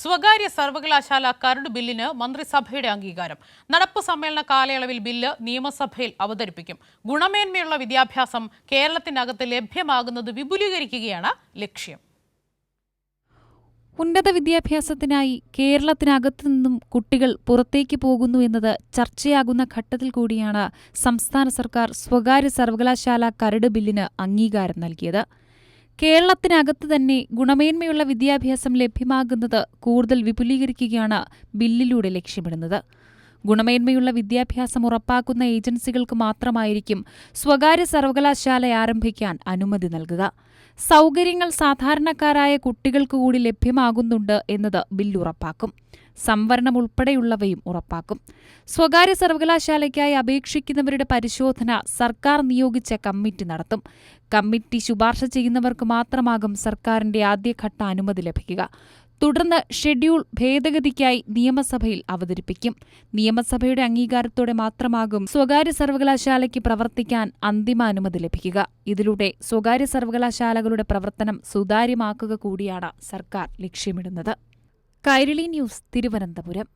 സ്വകാര്യ സർവകലാശാല കരട് ബില്ലിന് മന്ത്രിസഭയുടെ അംഗീകാരം. നടപ്പു സമ്മേളന കാലയളവിൽ ബില്ല് നിയമസഭയിൽ അവതരിപ്പിക്കും. ഗുണമേന്മയുള്ള വിദ്യാഭ്യാസം കേരളത്തിനകത്ത് ലഭ്യമാകുന്നത് വിപുലീകരിക്കുകയാണ് ലക്ഷ്യം. ഉന്നത വിദ്യാഭ്യാസത്തിനായി കേരളത്തിനകത്തു നിന്നും കുട്ടികൾ പുറത്തേക്ക് പോകുന്നു എന്നത് ചർച്ചയാകുന്ന ഘട്ടത്തിൽ കൂടിയാണ് സംസ്ഥാന സർക്കാർ സ്വകാര്യ സർവകലാശാല കരട് ബില്ലിന് അംഗീകാരം നൽകിയത്. കേരളത്തിനകത്ത് തന്നെ ഗുണമേന്മയുള്ള വിദ്യാഭ്യാസം ലഭ്യമാകുന്നത് കൂടുതൽ വിപുലീകരിക്കുകയാണ് ബില്ലിലൂടെ ലക്ഷ്യമിടുന്നത്. ഗുണമേന്മയുള്ള വിദ്യാഭ്യാസം ഉറപ്പാക്കുന്ന ഏജൻസികൾക്ക് മാത്രമായിരിക്കും സ്വകാര്യ സർവകലാശാല ആരംഭിക്കാൻ അനുമതി നൽകുക. സൗകര്യങ്ങൾ സാധാരണക്കാരായ കുട്ടികൾക്ക് കൂടി ലഭ്യമാകുന്നുണ്ട് എന്നത് ബില്ല് ഉറപ്പാക്കും. സംവരണം ഉൾപ്പെടെയുള്ളവയും ഉറപ്പാക്കും. സ്വകാര്യ സർവകലാശാലയ്ക്കായി അപേക്ഷിക്കുന്നവരുടെ പരിശോധന സർക്കാർ നിയോഗിച്ച കമ്മിറ്റി നടത്തും. കമ്മിറ്റി ശുപാർശ ചെയ്യുന്നവർക്ക് മാത്രമാകും സർക്കാരിന്റെ ആദ്യഘട്ട അനുമതി ലഭിക്കുക. തുടർന്ന് ഷെഡ്യൂൾ ഭേദഗതിക്കായി നിയമസഭയിൽ അവതരിപ്പിക്കും. നിയമസഭയുടെ അംഗീകാരത്തോടെ മാത്രമാകും സ്വകാര്യ സർവകലാശാലയ്ക്ക് പ്രവർത്തിക്കാൻ അന്തിമ അനുമതി ലഭിക്കുക. ഇതിലൂടെ സ്വകാര്യ സർവകലാശാലകളുടെ പ്രവർത്തനം സുതാര്യമാക്കുക കൂടിയാണ് സർക്കാർ ലക്ഷ്യമിടുന്നത്. കൈരളി ന്യൂസ്, തിരുവനന്തപുരം.